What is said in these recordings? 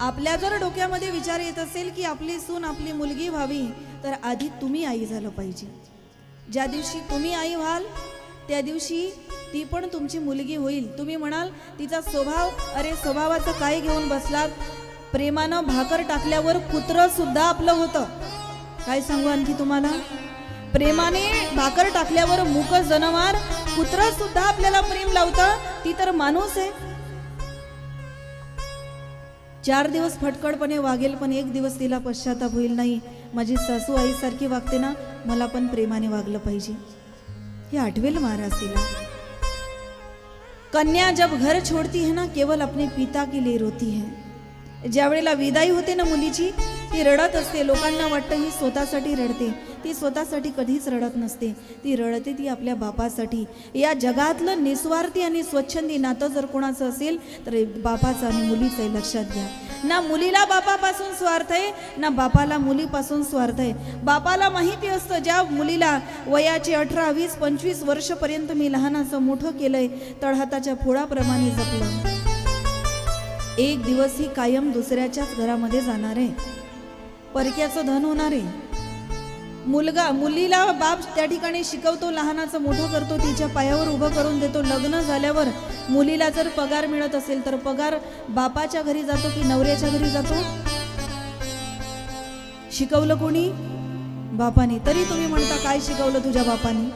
आपल्या जर डोक्यामध्ये विचार येत असेल की आपली सून आपली मुलगी व्हावी, तर आधी तुम्ही आई झालं पाहिजे. ज्या दिवशी तुम्ही आई व्हाल त्या दिवशी ती पण तुमची मुलगी होईल. तुम्ही म्हणाल तिचा स्वभाव, अरे स्वभावाचं काय घेऊन बसलात, प्रेमानं भाकर टाकल्यावर कुत्रं सुद्धा आपलं होतं. काय सांगू आणखी तुम्हाला, प्रेमाने भाकर टाकल्यावर मूक जनावर कुत्रं सुद्धा आपल्याला प्रेम लावतं. ती तर माणूस आहे. 4 दिवस फटकडपणे वागेल, पण एक दिवस तिला पश्चाताप होईल, नाही माझी सासू आईसारखी वागते ना, मला पण प्रेमाने वागलं पाहिजे, हे आठवेल महाराज तिला. कन्या जब घर छोड़ती है ना, केवल अपने पिता के लिए रोती है. ज्या वेळेला विदाई होते ना मुलीची, ती रडत असते. लोकांना वाटतं ही स्वतःसाठी रडते, ती स्वतःसाठी कधीच रडत नसते. ती रडते ती आपल्या बापासाठी. या जगातलं निस्वार्थी आणि स्वच्छंदी नातं जर कोणाचं असेल तर बापाचं आणि मुलीचं आहे, लक्षात घ्या. ना मुलीला बापापासून स्वार्थ आहे, ना बापाला मुलीपासून स्वार्थ आहे. बापाला माहिती असतं, ज्या मुलीला वयाचे 18, 20, 25 वर्षपर्यंत मी लहानाचं मोठं केलंय, तळहाताच्या फोडाप्रमाणे जपलं, एक दिवस ही कायम दुसऱ्याच्याच घरामध्ये जाणार आहे, परक्याचं धन होणार आहे. मुलीला बाप त्या ठिकाणी शिकवतो, लहानाचं मोठं करतो, तिच्या पायावर उभं करून देतो. लग्न झाल्यावर मुलीला जर पगार मिळत असेल तर पगार बापाच्या घरी जातो की नवऱ्याच्या घरी जातो? शिकवलं कोणी? बापाने. तरी तुम्ही म्हणता काय शिकवलं तुझ्या बापाने?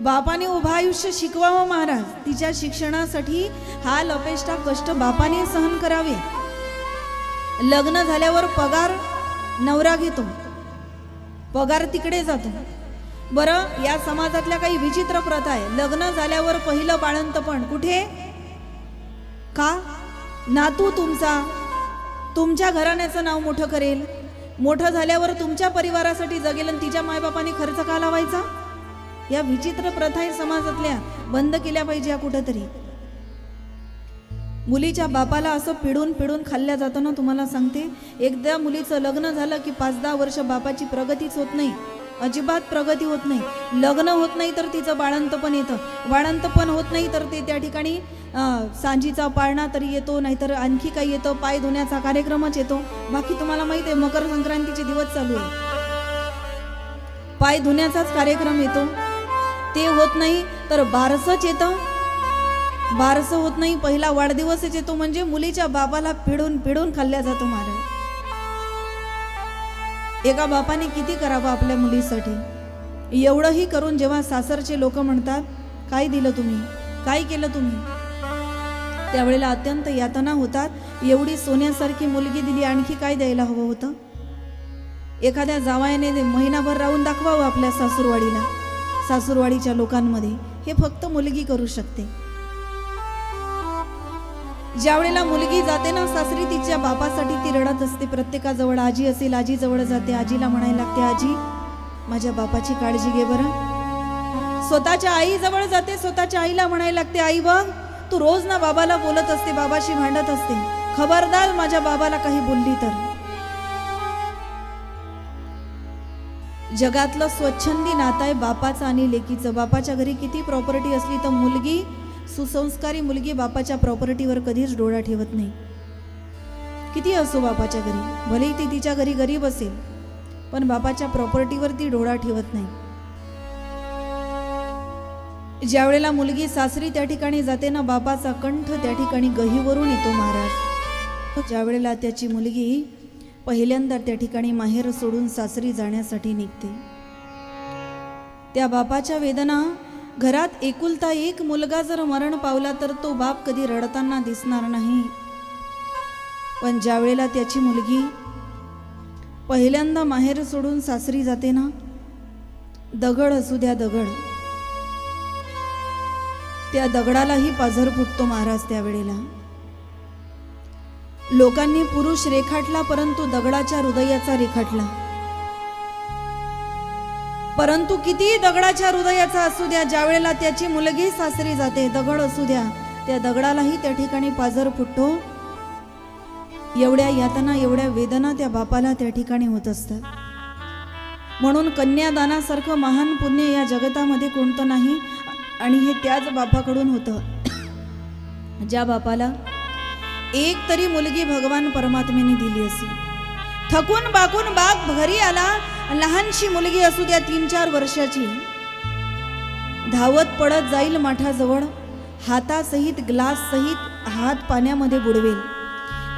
बापाने उभं आयुष्य शिकवावं महाराज. तिच्या शिक्षणासाठी हाल अपेष्टा कष्ट बापाने सहन करावे. लग्न झाल्यावर पगार नवरा घेतो, पगार तिकडे जातो. बरं, या समाजातल्या काही विचित्र प्रथा आहे. लग्न झाल्यावर पहिलं बाळंतपण कुठे? का? नातू तुमच्या घराण्याचं नाव मोठं करेल, मोठं झाल्यावर तुमच्या परिवारासाठी जगेल, आणि तिच्या मायबापाने खर्च का लावायचा? या विचित्र प्रथा आहे समाजातल्या, बंद केल्या पाहिजे कुठेतरी. मुलीच्या बापाला असं पिडून खाल्ल्या जातं ना, तुम्हाला सांगते. एकदा मुलीचं लग्न झालं की 5-10 वर्ष बापाची प्रगतीच होत नाही, अजिबात प्रगती होत नाही. लग्न होत नाही तर तिचं बाळंतपण येतं, बाळंतपण होत नाही तर ते त्या ठिकाणी सांजीचा पाळणा तरी येतो, नाहीतर आणखी काही येतं, पाय धुण्याचा कार्यक्रमच येतो. बाकी तुम्हाला माहिती आहे मकर संक्रांतीचे दिवस चालू आहे, पाय धुण्याचाच कार्यक्रम येतो. ते होत नाही तर बारसच येतं, बारसं होत नाही पहिला वाढदिवसच येतो. म्हणजे मुलीच्या बापाला पिडून खाल्ल्या जातो महाराज. एका बापाने किती करावं आपल्या मुलीसाठी. एवढंही करून जेव्हा सासरचे लोक म्हणतात काय दिलं तुम्ही, काय केलं तुम्ही, त्यावेळेला अत्यंत यातना होतात. एवढी सोन्यासारखी मुलगी दिली, आणखी काय द्यायला हवं होतं? एखाद्या जावयाने महिनाभर राहून दाखवावं आपल्या सासूरवाडीला, सासूरवाडीच्या लोकांमध्ये. हे फक्त मुलगी करू शकते. ज्या वेळेला मुलगी जाते ना सासरी, तिच्या बापासाठी ती रडत असते. प्रत्येकाजवळ आजी असेल, आजी जवळ जाते, आजीला म्हणायला लागते, आजी माझ्या बापाची काळजी घे बरं. स्वतःच्या आई जवळ जाते, स्वतःच्या आईला म्हणायला लागते, आई बघ तू रोज ना बाबाला बोलत असते, बाबाशी भांडत असते, खबरदार माझ्या बाबाला काही बोलली तर. जगातलं स्वच्छंदी नातं आहे बापाचं आणि लेकीचं. बापाच्या घरी किती प्रॉपर्टी असली तर मुलगी, सुसंस्कारी मुलगी बापाच्या प्रॉपर्टीवर कधीच डोळा ठेवत नाही. किती असो बापाच्या घरी, भलेही ती तिच्या घरी गरीब असेल, पण बापाच्या प्रॉपर्टीवर ती डोळा ठेवत नाही. ज्या वेळेला मुलगी सासरी त्या ठिकाणी जाते ना, बापाचा कंठ त्या ठिकाणी गहीवरून येतो महाराज. ज्या वेळेला त्याची मुलगी पहिल्यांदा त्या ठिकाणी माहेर सोडून सासरी जाण्यासाठी निघते, त्या बापाच्या वेदना. घरात एकुलता एक मुलगा जर मरण पावला तर तो बाप कधी रडताना दिसणार नाही, पण ज्या वेळेला त्याची मुलगी पहिल्यांदा माहेर सोडून सासरी जाते ना, दगड असू द्या दगड, त्या दगडालाही पाझर फुटतो महाराज. त्यावेळेला लोकांनी पुरुष रेखाटला, परंतु दगडाच्या हृदयाचा रेखाटला. परंतु किती दगडाच्या हृदयाचा असू द्या, ज्या वेळेला त्याची मुलगी सासरी जाते, दगड असू द्या, त्या दगडालाही त्या ठिकाणी पाझर फुटतो. एवढ्या यातना, एवढ्या वेदना त्या बापाला त्या ठिकाणी होत असतात. म्हणून कन्यादानासारखं महान पुण्य या जगतामध्ये कोणतं नाही, आणि हे त्याच बापाकडून होतं ज्या बापाला एक तरी मुलगी भगवान परमात्म्याने दिली असेल. थकून बाकून बाप घरी आला, लहानशी मुलगी असू द्या 3-4 वर्षाची, धावत पडत जाईल माठाजवळ, हातासहित ग्लास सहित हात पाण्यामध्ये बुडवेल,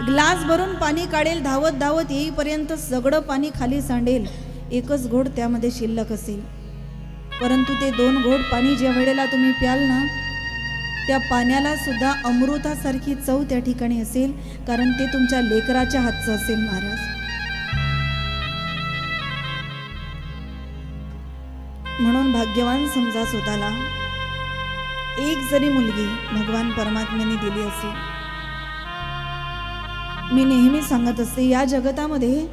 ग्लास भरून पाणी काढेल, धावत धावत येईपर्यंत सगळं पाणी खाली सांडेल, एकच घोट त्यामध्ये शिल्लक असेल. परंतु ते 2 घोट पाणी ज्या वेळेला तुम्ही प्याल ना, त्या पाण्याला सुद्धा अमृतासारखी चव त्या ठिकाणी असेल, कारण ते तुमच्या लेकराच्या हातचं असेल महाराज. म्हणून भाग्यवान समजा स्वतःला. एक जरी मुलगी भगवान परमात्म्याने दिली असेल. मी नेहमी सांगत असते, या जगतामध्ये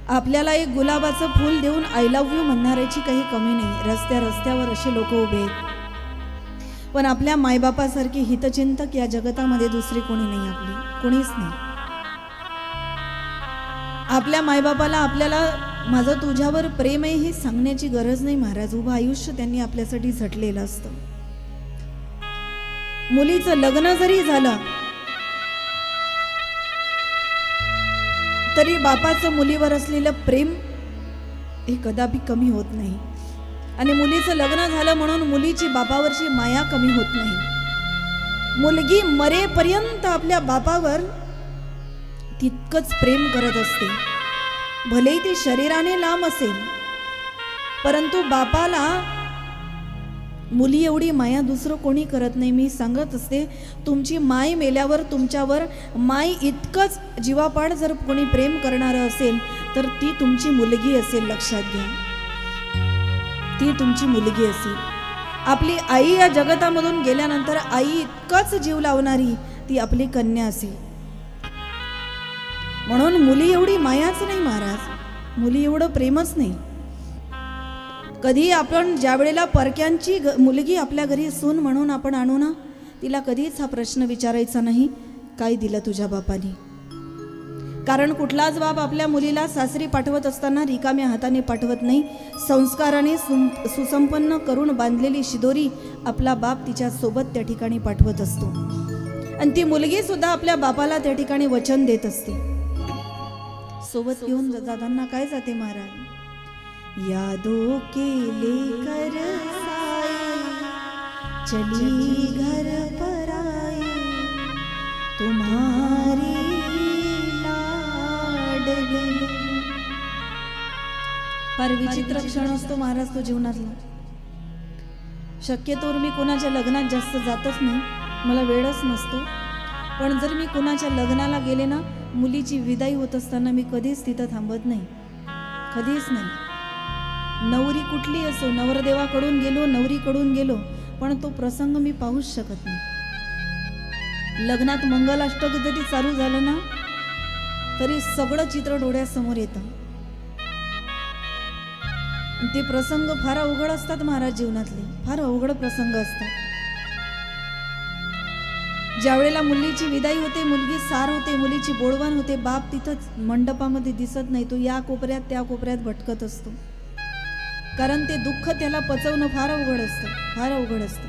आपल्याला एक गुलाबाचं फूल देऊन आय लव्ह यू म्हणणाऱ्याची काही कमी नाही. रस्त्यावर असे लोक उभे आहेत, पण आपल्या मायबापासारखे हितचिंतक या जगतामध्ये दुसरी कोणी नाही, आपली कोणीच नाही. आपल्या मायबापाला आपल्याला माझं तुझ्यावर प्रेम आहे हे सांगण्याची गरज नाही महाराज. उभं आयुष्य त्यांनी आपल्यासाठी झटलेलं असतं. मुलीचं लग्न जरी झालं तरी बापाचं मुलीवर असलेलं प्रेम हे कदापि कमी होत नाही, आणि मुलीचं लग्न झालं म्हणून मुलीची बापावरची माया कमी होत नाही. मुलगी मरेपर्यंत आपल्या बापावर तितकंच प्रेम करत असते. भले ती शरीराने लांब असेल, परंतु बापाला मुली एवढी माया दुसरं कोणी करत नाही. मी सांगत असते, तुमची माय मेल्यावर तुमच्यावर माय इतकंच जीवापाड जर कोणी प्रेम करणारं असेल तर ती तुमची मुलगी असेल. लक्षात घ्या, ती तुमची मुलगी असेल. आपली आई या जगतामधून गेल्यानंतर आई इतकंच जीव लावणारी ती आपली कन्या असेल. म्हणून मुली एवढी मायाच नाही महाराज, मुली एवढं प्रेमच नाही. कधी आपण ज्या वेळेला परक्यांची मुलगी आपल्या घरी सून म्हणून आपण आणू ना, तिला कधीच हा प्रश्न विचारायचा नाही, काय दिलं तुझ्या बापाने. कारण कुठलाच बाप आपल्या मुलीला सासरी पाठवत असताना रिकाम्या हाताने पाठवत नाही. संस्काराने सुसंपन्न करून बांधलेली शिदोरी आपला बाप तिच्या सोबत त्या ठिकाणी पाठवत असतो. आणि ती मुलगी सुद्धा आपल्या बापाला त्या ठिकाणी वचन देत असते. सोबत घेऊन जाताना काय जाते महाराज, यादों के लेकर साए चली घर पर आए तुम्हारी लाडली. फार विचित्र क्षण असतो महाराज तो जीवनातला. शक्यतोवर मी कोणाच्या लग्नात जास्त जातच नाही, मला वेळच नसतो. पण जर मी कोणाच्या लग्नाला गेले ना, मुलीची विदाई होत असताना मी कधीच तिथं थांबत नाही, कधीच नाही. नवरी कुठली असो, नवरदेवाकडून गेलो, नवरीकडून गेलो, पण तो प्रसंग मी पाहूच शकत नाही. लग्नात मंगलाष्टक जरी चालू झालं ना, तरी सगळं चित्र डोळ्यासमोर येतं. ते प्रसंग फार अवघड असतात महाराज जीवनातले, फार अवघड प्रसंग असतात. ज्या वेळेला मुलीची विदाई होते, मुलगी सार होते, मुलीची बोळवण होते, बाप तिथंच मंडपामध्ये दिसत नाही, तो या कोपऱ्यात त्या कोपऱ्यात भटकत असतो. कारण ते दुःख त्याला पचवणं फार अवघड असतं, फार अवघड असतं.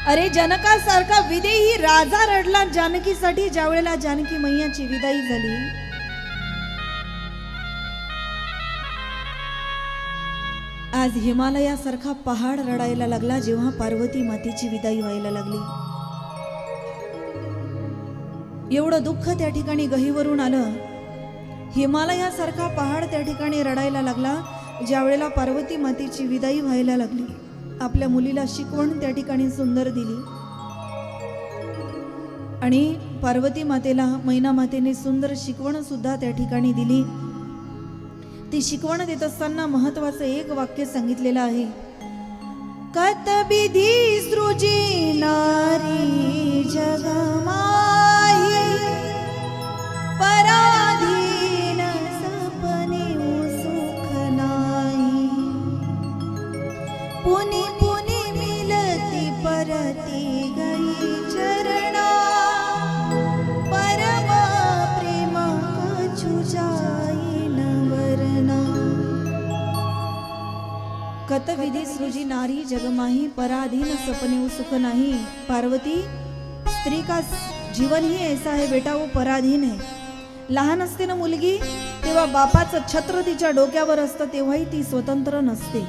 अरे जनकासारखा विदेही राजा रडला जानकीसाठी ज्या वेळेला जानकी मैयाची विदाई झाली. आज हिमालयासारखा पहाड रडायला लागला जेव्हा पार्वती मातेची विदाई व्हायला लागली. एवढं दुःख त्या ठिकाणी गहीवरून आलं. हिमालयासारखा पहाड त्या ठिकाणी रडायला लागला ज्या वेळेला पार्वती मातेची विदाई व्हायला लागली. आपल्या मुलीला शिकवण त्या ठिकाणी सुंदर दिली आणि पार्वती मातेला मैना मातेने सुंदर शिकवण सुद्धा त्या ठिकाणी दिली. ती शिकवण देत असताना महत्वाचं एक वाक्य सांगितलेलं आहे, कतबिधी सृजी नारी जगमाही पराधीन सपने सुख नाही. पुनी पुनी मिलती परती गई चरणा परम प्रेम कछु जाई न वरना. कतविधी सृजी नारी जगमाही पराधीन सपने सुख नाही. पार्वती, स्त्री का जीवन ही ऐसा है बेटा, वो पराधीन है. लहान असते ना मुलगी, तेव्हा बापाचं छत्र तिच्या डोक्यावर असतं, तेव्हाही ती स्वतंत्र नसते.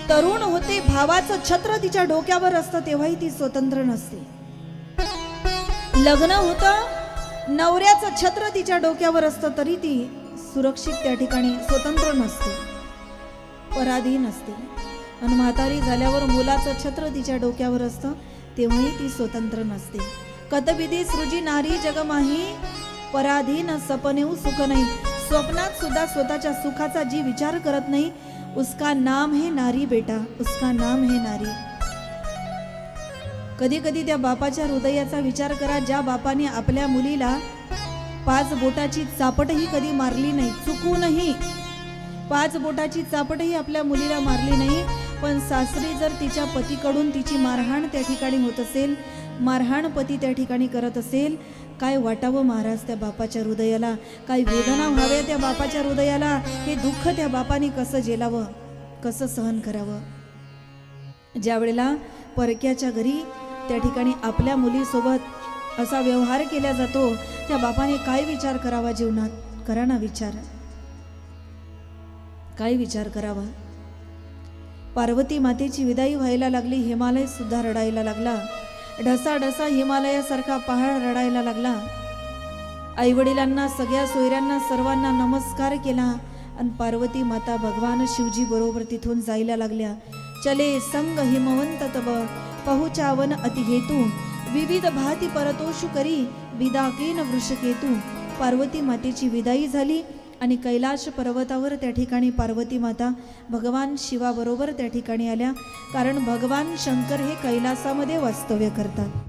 तरुण होते, भावाचं छत्र तिच्या डोक्यावर असतं, तेव्हाही ती स्वतंत्र नसते. लग्न होतं, नवऱ्याचं छत्र तिच्या डोक्यावर असतं, तरी ती सुरक्षित त्या ठिकाणी स्वतंत्र नसते, पराधीन असते. आणि म्हातारी झाल्यावर मुलाचं छत्र तिच्या डोक्यावर असतं, तेव्हाही ती स्वतंत्र नसते. कतविधी सृजी नारी जगमाही, पराधीन सपनेऊ सुख नाही. स्वप्नात सुद्धा स्वतःच्या सुखाचा जी विचार करत नाही, उसका नाम है नारी बेटा, उसका नाम है नारी. कधी कधी त्या बापाच्या हृदयाचा विचार करा, ज्या बापाने आपल्या मुलीला 5 बोटाची चापटही कधी मारली नाही, चुकूनही 5 बोटाची चापटही आपल्या मुलीला मारली नाही, पण सासरी जर तिच्या पतीकडून तिची मारहाण त्या ठिकाणी होत असेल, मारहाण पती त्या ठिकाणी करत असेल, काय वाटावं महाराज त्या बापाच्या हृदयाला, काय वेदना व्हाव्या त्या बापाच्या हृदयाला, हे दुःख त्या बापाने कसं झेलावं, कसं सहन करावं. ज्या वेळेला परक्याच्या घरी त्या ठिकाणी आपल्या मुलीसोबत असा व्यवहार केला जातो, त्या बापाने काय विचार करावा जीवनात, करा ना विचार, काय विचार करावा. पार्वती मातेची विदाई व्हायला लागली, हिमालय सुद्धा रडायला लागला, ढसा ढसा हिमालयासारखा पहाड रडायला लागला. आईवडिलांना, सगळ्या सोयऱ्यांना, सर्वांना नमस्कार केला आणि पार्वती माता भगवान शिवजी बरोबर तिथून जायला लागल्या. चले संग हिमवंत तब पहुचावन अतिहेतू, विविध भाती परतोषु करी विदाकीन वृषकेतू. पार्वती मातेची विदाई झाली आणि कैलाश पर्वतावर त्या ठिकाणी पार्वती माता भगवान शिवाबरोबर त्या ठिकाणी आल्या, कारण भगवान शंकर हे कैलासामध्ये वास्तव्य करतात.